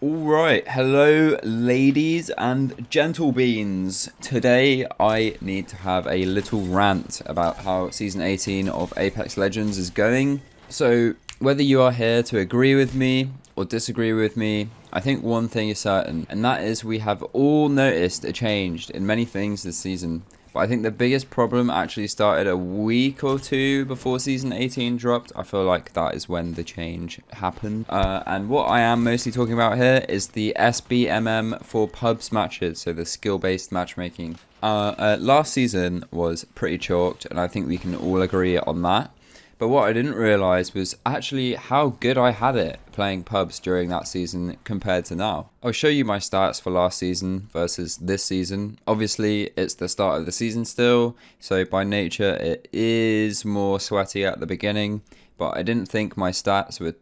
Alright, hello ladies and gentle beans. Today I need to have a little rant about how Season 18 of Apex Legends is going. So, whether you are here to agree with me or disagree with me, I think one thing is certain, and that is we have all noticed a change in many things this season. But I think the biggest problem actually started a week or two before Season 18 dropped. I feel like that is when the change happened. And what I am mostly talking about here is the sbmm for pubs matches, so the skill-based matchmaking. Last season was pretty chalked, and I think we can all agree on that. But what I didn't realise was actually how good I had it playing pubs during that season compared to now. I'll show you my stats for last season versus this season. Obviously, it's the start of the season still, so by nature it is more sweaty at the beginning, but I didn't think my stats would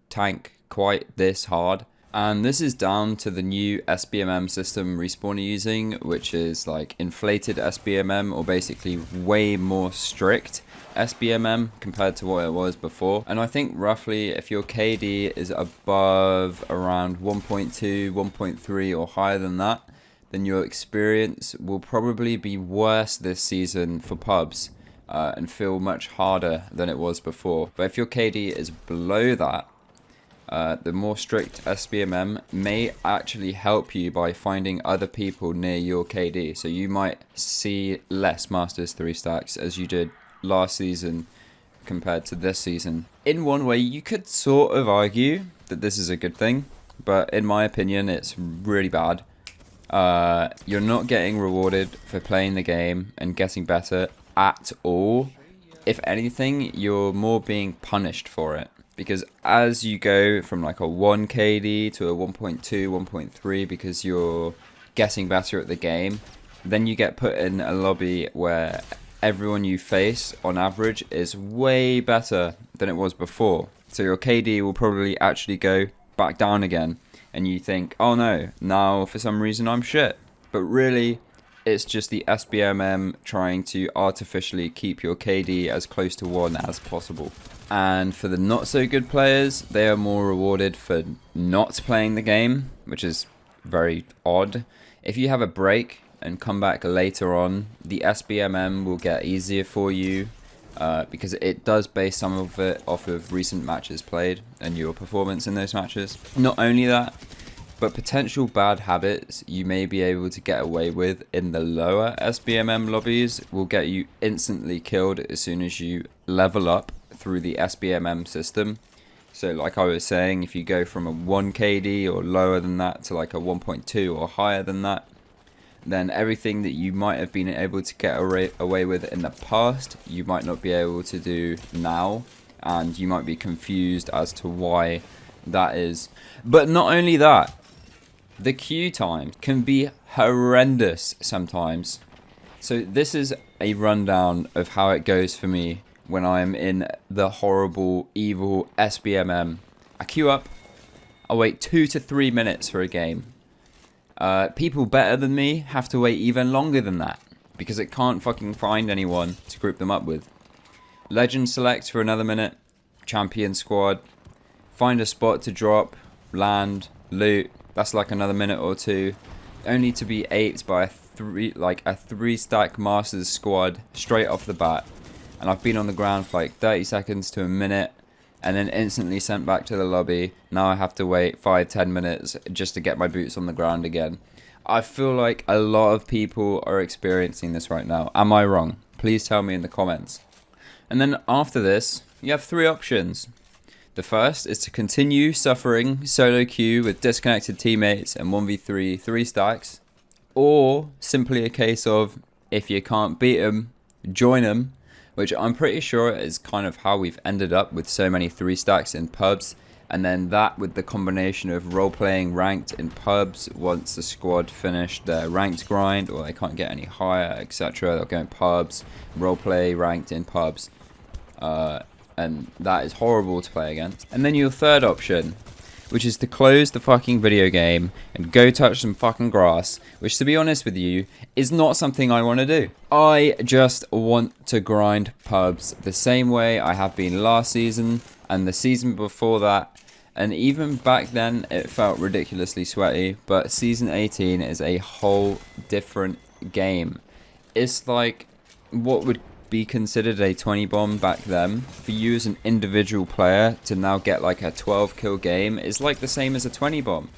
tank quite this hard. And this is down to the new sbmm system Respawn are using, which is like inflated sbmm, or basically way more strict sbmm compared to what it was before. And I think roughly if your KD is above around 1.2, 1.3 or higher than that, then your experience will probably be worse this season for pubs and feel much harder than it was before. But if your KD is below that, the more strict sbmm may actually help you by finding other people near your KD. So you might see less Masters 3 stacks as you did last season compared to this season. In one way, you could sort of argue that this is a good thing, but in my opinion, it's really bad. You're not getting rewarded for playing the game and getting better at all. If anything, you're more being punished for it. Because as you go from like a 1 KD to a 1.2, 1.3 because you're getting better at the game, then you get put in a lobby where everyone you face on average is way better than it was before. So your KD will probably actually go back down again, and you think, oh no, now for some reason I'm shit. But really, it's just the sbmm trying to artificially keep your KD as close to 1 as possible. And for the not so good players, they are more rewarded for not playing the game, which is very odd. If you have a break and come back later on, the sbmm will get easier for you because it does base some of it off of recent matches played and your performance in those matches. Not only that, but potential bad habits you may be able to get away with in the lower sbmm lobbies will get you instantly killed as soon as you level up through the sbmm system. So like I was saying, if you go from a 1 KD or lower than that to like a 1.2 or higher than that, then everything that you might have been able to get away with in the past, you might not be able to do now, and you might be confused as to why that is. But not only that, the queue time can be horrendous sometimes. So this is a rundown of how it goes for me when I'm in the horrible, evil sbmm. I queue up, I wait 2 to 3 minutes for a game. People better than me have to wait even longer than that because it can't fucking find anyone to group them up with. Legend select for another minute, champion squad, find a spot to drop, land, loot. That's like another minute or two, only to be aped by a 3 stack Masters squad straight off the bat. And I've been on the ground for like 30 seconds to a minute and then instantly sent back to the lobby. Now I have to wait 5-10 minutes just to get my boots on the ground again. I feel like a lot of people are experiencing this right now. Am I wrong? Please tell me in the comments. And then after this, you have 3 options. The first is to continue suffering solo queue with disconnected teammates and 1v3 3 stacks. Or simply a case of, if you can't beat them, join them. Which I'm pretty sure is kind of how we've ended up with so many 3 stacks in pubs. And then that with the combination of role-playing ranked in pubs, once the squad finished their ranked grind or they can't get any higher, etc. They'll go in pubs, roleplay ranked in pubs. And that is horrible to play against. And then your third option, which is to close the fucking video game and go touch some fucking grass, which to be honest with you, is not something I want to do. I just want to grind pubs the same way I have been last season and the season before that, And even back then, it felt ridiculously sweaty. But Season 18 is a whole different game. It's like what would be considered a 20 bomb back then. For you as an individual player to now get like a 12 kill game is like the same as a 20 bomb.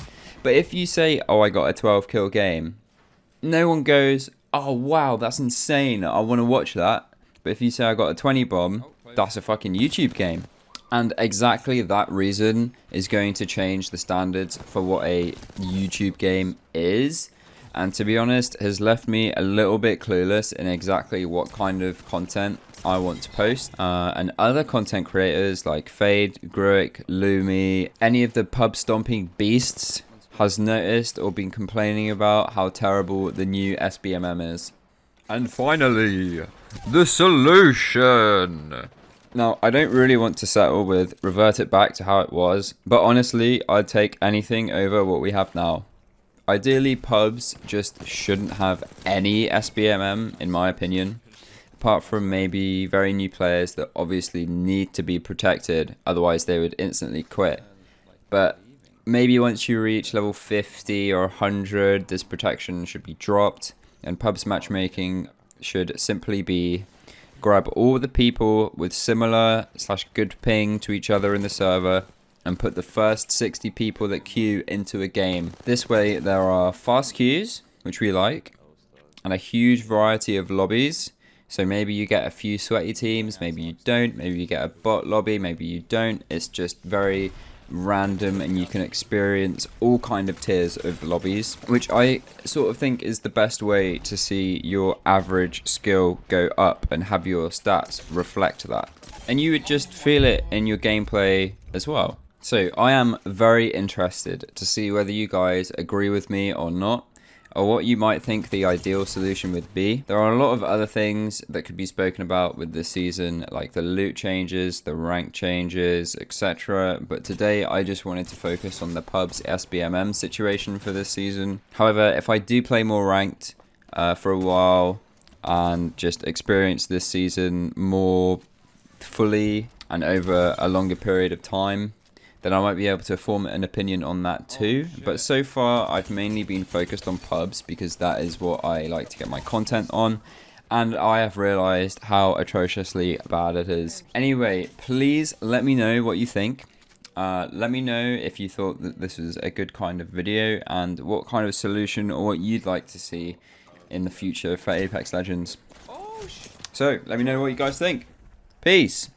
But if you say, oh, I got a 12 kill game, no one goes, oh wow, that's insane, I want to watch that. But if you say I got a 20 bomb, that's a fucking YouTube game. And exactly that reason is going to change the standards for what a YouTube game is. And to be honest, has left me a little bit clueless in exactly what kind of content I want to post. And other content creators like Fade, Gruick, Lumi, any of the pub stomping beasts has noticed or been complaining about how terrible the new sbmm is. And finally, the solution. Now, I don't really want to settle with revert it back to how it was, but honestly, I'd take anything over what we have now. Ideally, pubs just shouldn't have any sbmm, in my opinion, apart from maybe very new players that obviously need to be protected, otherwise they would instantly quit. But maybe once you reach level 50 or 100, this protection should be dropped, and pubs matchmaking should simply be grab all the people with similar / good ping to each other in the server and put the first 60 people that queue into a game. This way there are fast queues, which we like, and a huge variety of lobbies. So maybe you get a few sweaty teams, maybe you don't, maybe you get a bot lobby, maybe you don't. It's just very random, and you can experience all kind of tiers of lobbies, which I sort of think is the best way to see your average skill go up and have your stats reflect that, and you would just feel it in your gameplay as well. So I am very interested to see whether you guys agree with me or not, or what you might think the ideal solution would be. There are a lot of other things that could be spoken about with this season, like the loot changes, the rank changes, etc. But today I just wanted to focus on the pubs sbmm situation for this season. However, if I do play more ranked for a while and just experience this season more fully and over a longer period of time, then I might be able to form an opinion on that too. But so far, I've mainly been focused on pubs because that is what I like to get my content on. And I have realized how atrociously bad it is. Anyway, please let me know what you think. Let me know if you thought that this was a good kind of video and what kind of solution or what you'd like to see in the future for Apex Legends. So, let me know what you guys think. Peace.